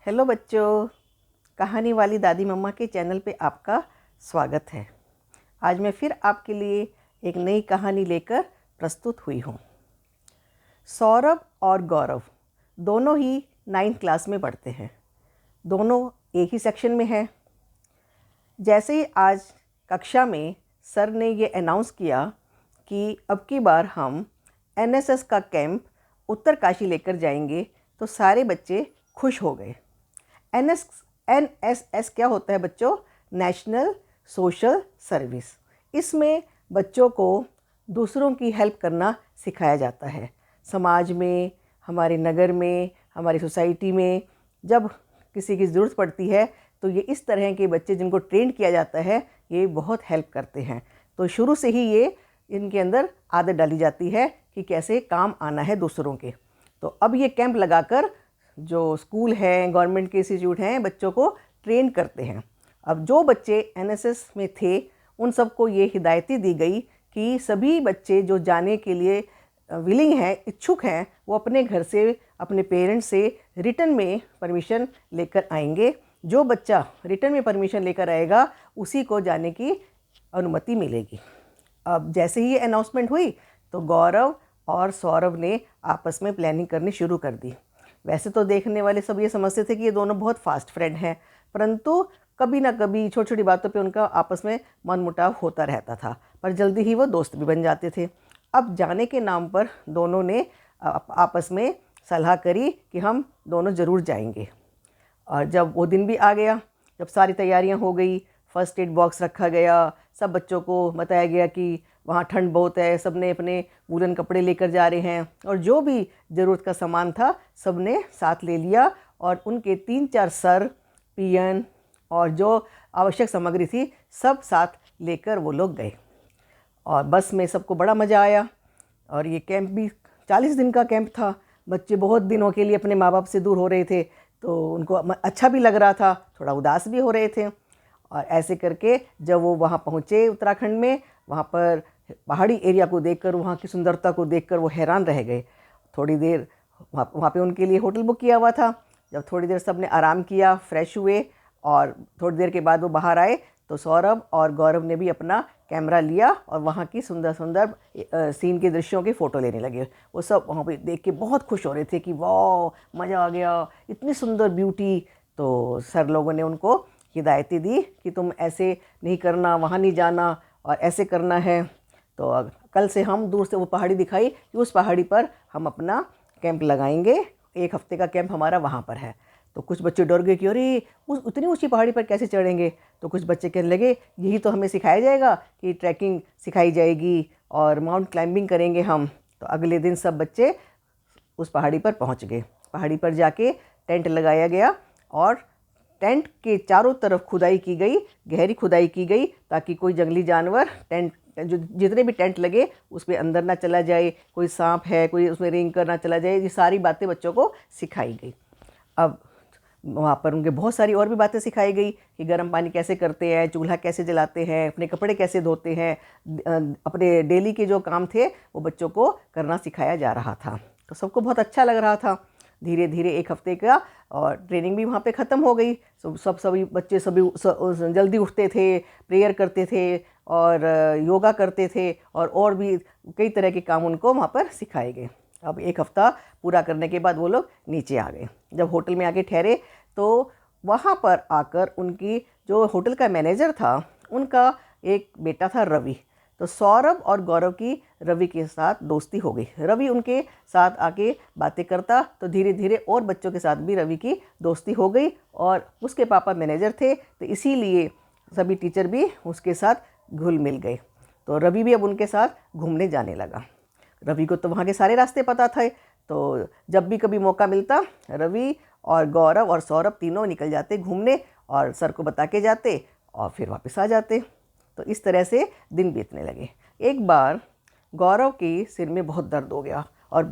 Hello बच्चों, कहानी वाली दादी मम्मा के चैनल पे आपका स्वागत है। आज मैं फिर आपके लिए एक नई कहानी लेकर प्रस्तुत हुई हूँ। सौरभ और गौरव दोनों ही 9th क्लास में पढ़ते हैं। दोनों एक ही सेक्शन में हैं। जैसे ही आज कक्षा में सर ने ये अनाउंस किया कि अब की बार हम एनएसएस का कैंप उत्तरकाशी लेकर जाएंगे, तो सारे बच्चे खुश हो गए। एनएसएस क्या होता है बच्चों? National social service. इसमें बच्चों को दूसरों की हेल्प करना सिखाया जाता है। समाज में, हमारे नगर में, हमारी सोसाइटी में जब किसी की ज़रूरत पड़ती है तो ये इस तरह के बच्चे जिनको ट्रेन किया जाता है, ये बहुत हेल्प करते हैं। तो शुरू से ही ये इनके अंदर आदत डाली जाती है कि कैसे काम आना है दूसरों के। तो अब ये कैंप लगाकर जो स्कूल हैं, गवर्नमेंट के इंस्टीट्यूट हैं, बच्चों को ट्रेन करते हैं। अब जो बच्चे एनएसएस में थे उन सबको ये हिदायतें दी गई कि सभी बच्चे जो जाने के लिए विलिंग हैं, इच्छुक हैं, वो अपने घर से, अपने पेरेंट्स से रिटर्न में परमिशन लेकर आएंगे। जो बच्चा रिटर्न में परमिशन लेकर आएगा उसी को जाने की अनुमति मिलेगी। अब जैसे ही ये अनाउंसमेंट हुई तो गौरव और सौरभ ने आपस में प्लानिंग करनी शुरू कर दी। वैसे तो देखने वाले सब ये समझते थे कि ये दोनों बहुत फास्ट फ्रेंड हैं, परंतु कभी ना कभी छोटी छोटी बातों पे उनका आपस में मनमुटाव होता रहता था, पर जल्दी ही वो दोस्त भी बन जाते थे। अब जाने के नाम पर दोनों ने आपस में सलाह करी कि हम दोनों ज़रूर जाएंगे। और जब वो दिन भी आ गया, जब सारी तैयारियां हो गई, फर्स्ट एड बॉक्स रखा गया, सब बच्चों को बताया गया कि वहाँ ठंड बहुत है, सब ने अपने वूलन कपड़े लेकर जा रहे हैं, और जो भी ज़रूरत का सामान था सब ने साथ ले लिया। और उनके 3-4 सर, पियन और जो आवश्यक सामग्री थी सब साथ लेकर वो लोग गए। और बस में सबको बड़ा मज़ा आया। और ये कैंप भी 40 दिन का कैंप था। बच्चे बहुत दिनों के लिए अपने माँ बाप से दूर हो रहे थे, तो उनको अच्छा भी लग रहा था, थोड़ा उदास भी हो रहे थे। और ऐसे करके जब वो वहाँ पहुँचे उत्तराखंड में, वहाँ पर पहाड़ी एरिया को देखकर, वहाँ की सुंदरता को देखकर वो हैरान रह गए। थोड़ी देर वहाँ पे उनके लिए होटल बुक किया हुआ था। जब थोड़ी देर सब ने आराम किया, फ्रेश हुए, और थोड़ी देर के बाद वो बाहर आए तो सौरभ और गौरव ने भी अपना कैमरा लिया और वहाँ की सुंदर सुंदर सीन के दृश्यों की फ़ोटो लेने लगे। वो सब वहाँ पे देख के बहुत खुश हो रहे थे कि वाह, मज़ा आ गया, इतनी सुंदर ब्यूटी। तो सर लोगों ने उनको हिदायतें दी कि तुम ऐसे नहीं करना, वहाँ नहीं जाना, और ऐसे करना है। तो कल से हम दूर से वो पहाड़ी दिखाई कि उस पहाड़ी पर हम अपना कैंप लगाएंगे। 1 हफ्ते का कैंप हमारा वहाँ पर है। तो कुछ बच्चे डर गए कि अरे उस उतनी ऊंची पहाड़ी पर कैसे चढ़ेंगे। तो कुछ बच्चे कहने लगे यही तो हमें सिखाया जाएगा कि ट्रैकिंग सिखाई जाएगी और माउंट क्लाइंबिंग करेंगे हम। तो अगले दिन सब बच्चे उस पहाड़ी पर पहुंच गए। पहाड़ी पर जाके टेंट लगाया गया और टेंट के चारों तरफ खुदाई की गई, गहरी खुदाई की गई, ताकि कोई जंगली जानवर टेंट जो जितने भी टेंट लगे उस पर अंदर ना चला जाए, कोई सांप है कोई उसमें रेंग कर ना चला जाए। ये सारी बातें बच्चों को सिखाई गई। अब वहाँ पर उनके बहुत सारी और भी बातें सिखाई गई कि गर्म पानी कैसे करते हैं, चूल्हा कैसे जलाते हैं, अपने कपड़े कैसे धोते हैं, अपने डेली के जो काम थे वो बच्चों को करना सिखाया जा रहा था। तो सबको बहुत अच्छा लग रहा था। धीरे धीरे 1 हफ्ते का और ट्रेनिंग भी वहाँ पे ख़त्म हो गई। सभी बच्चे जल्दी उठते थे, प्रेयर करते थे और योगा करते थे, और भी कई तरह के काम उनको वहाँ पर सिखाए गए। अब 1 हफ्ता पूरा करने के बाद वो लोग नीचे आ गए। जब होटल में आके ठहरे तो वहाँ पर आकर उनकी जो होटल का मैनेजर था, उनका एक बेटा था रवि। तो सौरभ और गौरव की रवि के साथ दोस्ती हो गई। रवि उनके साथ आके बातें करता, तो धीरे धीरे और बच्चों के साथ भी रवि की दोस्ती हो गई। और उसके पापा मैनेजर थे, तो इसीलिए सभी टीचर भी उसके साथ घुल मिल गए। तो रवि भी अब उनके साथ घूमने जाने लगा। रवि को तो वहाँ के सारे रास्ते पता थे, तो जब भी कभी मौका मिलता रवि और गौरव और सौरभ तीनों निकल जाते घूमने, और सर को बता के जाते और फिर वापस आ जाते। तो इस तरह से दिन बीतने लगे। एक बार गौरव के सिर में बहुत दर्द हो गया और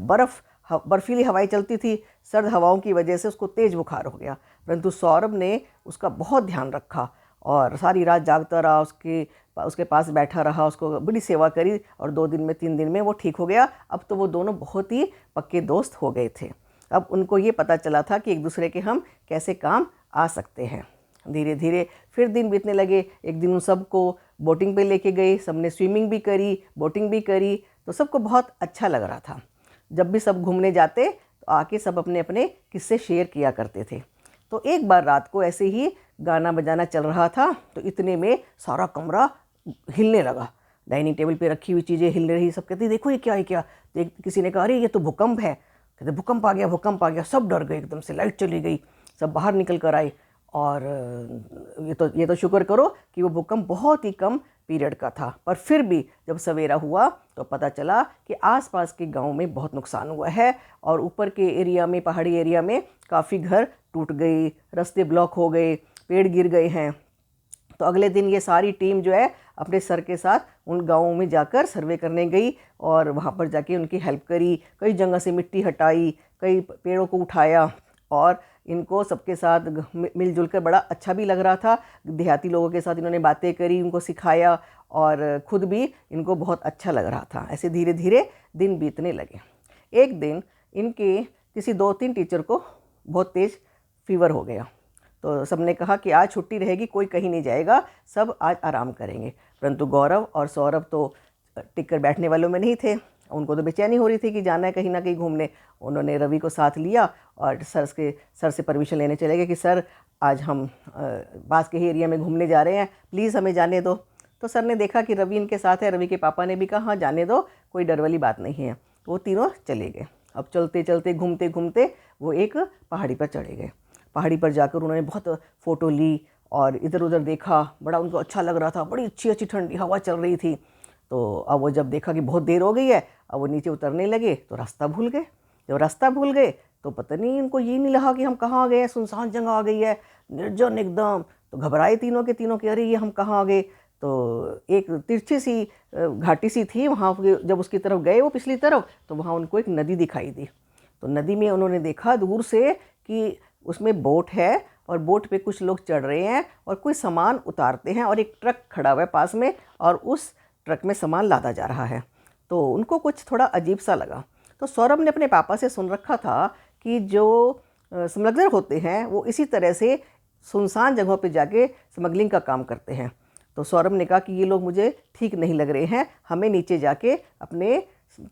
बर्फीली हवाएं चलती थी। सर्द हवाओं की वजह से उसको तेज़ बुखार हो गया, परंतु सौरभ ने उसका बहुत ध्यान रखा और सारी रात जागता रहा, उसके पास बैठा रहा, उसको बड़ी सेवा करी, और 2 दिन में 3 दिन में वो ठीक हो गया। अब तो वो दोनों बहुत ही पक्के दोस्त हो गए थे। अब उनको ये पता चला था कि एक दूसरे के हम कैसे काम आ सकते हैं। धीरे धीरे फिर दिन बीतने लगे। एक दिन उन सबको बोटिंग पे लेके गए, सबने स्विमिंग भी करी, बोटिंग भी करी, तो सबको बहुत अच्छा लग रहा था। जब भी सब घूमने जाते तो आके सब अपने अपने किस्से शेयर किया करते थे। तो एक बार रात को ऐसे ही गाना बजाना चल रहा था, तो इतने में सारा कमरा हिलने लगा। डाइनिंग टेबल पे रखी हुई चीज़ें हिल रही। सब कहते देखो ये क्या है क्या। तो किसी ने कहा अरे ये तो भूकंप है। कहते भूकंप आ गया, भूकंप आ गया। सब डर गए, एकदम से लाइट चली गई, सब बाहर निकल कर आए। और ये तो शुक्र करो कि वो भूकंप बहुत ही कम पीरियड का था। पर फिर भी जब सवेरा हुआ तो पता चला कि आसपास के गांव में बहुत नुकसान हुआ है, और ऊपर के एरिया में, पहाड़ी एरिया में काफ़ी घर टूट गई, रास्ते ब्लॉक हो गए, पेड़ गिर गए हैं। तो अगले दिन ये सारी टीम जो है अपने सर के साथ उन गांवों में जाकर सर्वे करने गई, और वहाँ पर जाके उनकी हेल्प करी। कई जगह से मिट्टी हटाई, कई पेड़ों को उठाया, और इनको सबके साथ मिलजुल कर बड़ा अच्छा भी लग रहा था। देहाती लोगों के साथ इन्होंने बातें करी, उनको सिखाया, और ख़ुद भी इनको बहुत अच्छा लग रहा था। ऐसे धीरे धीरे दिन बीतने लगे। एक दिन इनके किसी 2-3 टीचर को बहुत तेज़ फीवर हो गया। तो सबने कहा कि आज छुट्टी रहेगी, कोई कहीं नहीं जाएगा, सब आज आराम करेंगे। परंतु गौरव और सौरभ तो टिक कर बैठने वालों में नहीं थे। उनको तो बेचैनी हो रही थी कि जाना है कहीं ना कहीं घूमने। उन्होंने रवि को साथ लिया और सर से परमिशन लेने चले गए कि सर आज हम पास के ही एरिया में घूमने जा रहे हैं, प्लीज़ हमें जाने दो। तो सर ने देखा कि रवि इनके साथ है। रवि के पापा ने भी कहा हाँ जाने दो, कोई डर वाली बात नहीं है। तो वो तीनों चले गए। अब चलते चलते घूमते घूमते वो एक पहाड़ी पर चढ़े गए। पहाड़ी पर जाकर उन्होंने बहुत फ़ोटो ली और इधर उधर देखा। बड़ा उनको अच्छा लग रहा था, बड़ी अच्छी अच्छी ठंडी हवा चल रही थी। तो अब वो जब देखा कि बहुत देर हो गई है, अब वो नीचे उतरने लगे तो रास्ता भूल गए। जब रास्ता भूल गए तो पता नहीं इनको ये नहीं लगा कि हम कहाँ आ गए हैं, सुनसान जगह आ गई है, निर्जन एकदम। तो घबराए तीनों के तीनों कि अरे ये हम कहाँ आ गए। तो एक तिरछी सी घाटी सी थी, वहाँ जब उसकी तरफ गए वो पिछली तरफ, तो वहाँ उनको एक नदी दिखाई दी। तो नदी में उन्होंने देखा दूर से कि उसमें बोट है, और बोट पे कुछ लोग चढ़ रहे हैं और कोई सामान उतारते हैं, और एक ट्रक खड़ा हुआ है पास में, और उस ट्रक में सामान लादा जा रहा है। तो उनको कुछ थोड़ा अजीब सा लगा। तो सौरभ ने अपने पापा से सुन रखा था कि जो स्मगलर होते हैं वो इसी तरह से सुनसान जगहों पे जाके स्मगलिंग का काम करते हैं। तो सौरभ ने कहा कि ये लोग मुझे ठीक नहीं लग रहे हैं, हमें नीचे जाके अपने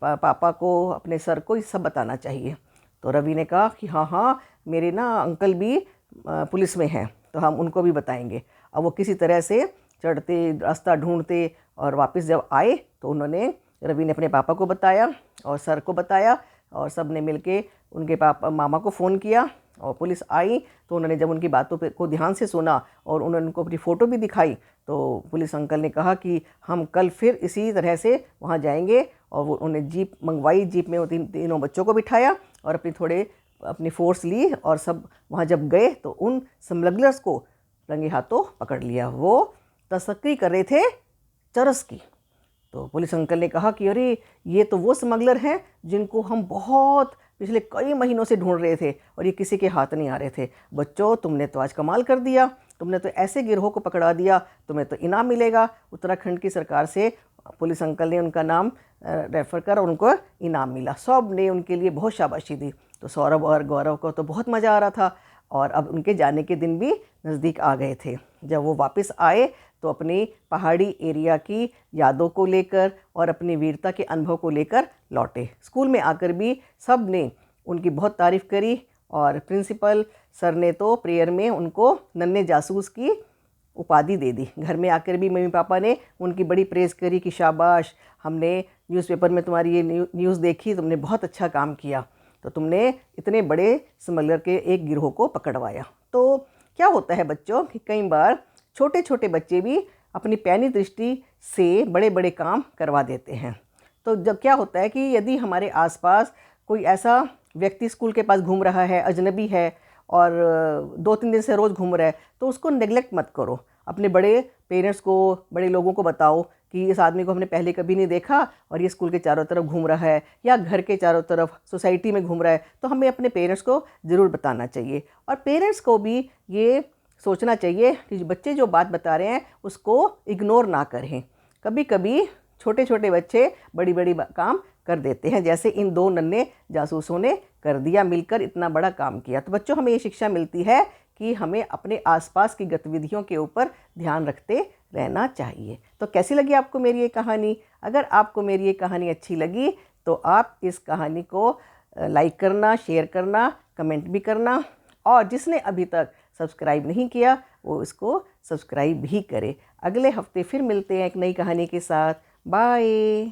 पापा को, अपने सर को ये सब बताना चाहिए। तो रवि ने कहा कि हाँ हाँ, मेरे ना अंकल भी पुलिस में हैं, तो हम उनको भी बताएंगे। अब वो किसी तरह से चढ़ते, रास्ता ढूंढते, और वापस जब आए तो उन्होंने, रवि ने अपने पापा को बताया और सर को बताया, और सब ने मिलके उनके पापा मामा को फ़ोन किया, और पुलिस आई। तो उन्होंने जब उनकी बातों को ध्यान से सुना और उन्होंने उनको अपनी फ़ोटो भी दिखाई, तो पुलिस अंकल ने कहा कि हम कल फिर इसी तरह से वहाँ जाएंगे। और वो उन्हें जीप मंगवाई, जीप में वो तीनों बच्चों को बिठाया और अपनी फ़ोर्स ली, और सब वहाँ जब गए तो उन स्मगलर्स को रंगे हाथों पकड़ लिया। वो तस्करी कर रहे थे चरस की। तो पुलिस अंकल ने कहा कि अरे ये तो वो स्मगलर हैं जिनको हम बहुत पिछले कई महीनों से ढूंढ रहे थे, और ये किसी के हाथ नहीं आ रहे थे। बच्चों, तुमने तो आज कमाल कर दिया, तुमने तो ऐसे गिरोह को पकड़ा दिया, तुम्हें तो इनाम मिलेगा। उत्तराखंड की सरकार से पुलिस अंकल ने उनका नाम रेफ़र कर और उनको इनाम मिला। सब ने उनके लिए बहुत शाबाशी दी। तो सौरभ और गौरव को तो बहुत मज़ा आ रहा था, और अब उनके जाने के दिन भी नज़दीक आ गए थे। जब वो वापस आए तो अपनी पहाड़ी एरिया की यादों को लेकर और अपनी वीरता के अनुभव को लेकर लौटे। स्कूल में आकर भी सब ने उनकी बहुत तारीफ़ करी, और प्रिंसिपल सर ने तो प्रेयर में उनको नन्हे जासूस की उपाधि दे दी। घर में आकर भी मम्मी पापा ने उनकी बड़ी प्रेज़ करी कि शाबाश, हमने न्यूज़पेपर में तुम्हारी ये न्यूज़ देखी, तुमने बहुत अच्छा काम किया, तो तुमने इतने बड़े स्मगलर के एक गिरोह को पकड़वाया। तो क्या होता है बच्चों कि कई बार छोटे छोटे बच्चे भी अपनी पैनी दृष्टि से बड़े बड़े काम करवा देते हैं। तो जब क्या होता है कि यदि हमारे आसपास कोई ऐसा व्यक्ति स्कूल के पास घूम रहा है, अजनबी है, और 2-3 दिन से रोज़ घूम रहा है, तो उसको नेगलेक्ट मत करो। अपने बड़े पेरेंट्स को, बड़े लोगों को बताओ कि इस आदमी को हमने पहले कभी नहीं देखा, और ये स्कूल के चारों तरफ घूम रहा है, या घर के चारों तरफ सोसाइटी में घूम रहा है। तो हमें अपने पेरेंट्स को ज़रूर बताना चाहिए, और पेरेंट्स को भी ये सोचना चाहिए कि बच्चे जो बात बता रहे हैं उसको इग्नोर ना करें। कभी कभी छोटे छोटे बच्चे बड़ी बड़ी काम कर देते हैं, जैसे इन 2 नन्हे जासूसों ने कर दिया, मिलकर इतना बड़ा काम किया। तो बच्चों, हमें ये शिक्षा मिलती है कि हमें अपने आसपास की गतिविधियों के ऊपर ध्यान रखते रहना चाहिए। तो कैसी लगी आपको मेरी ये कहानी? अगर आपको मेरी ये कहानी अच्छी लगी तो आप इस कहानी को लाइक करना, शेयर करना, कमेंट भी करना, और जिसने अभी तक सब्सक्राइब नहीं किया वो इसको सब्सक्राइब भी करे। अगले हफ्ते फिर मिलते हैं एक नई कहानी के साथ। बाय।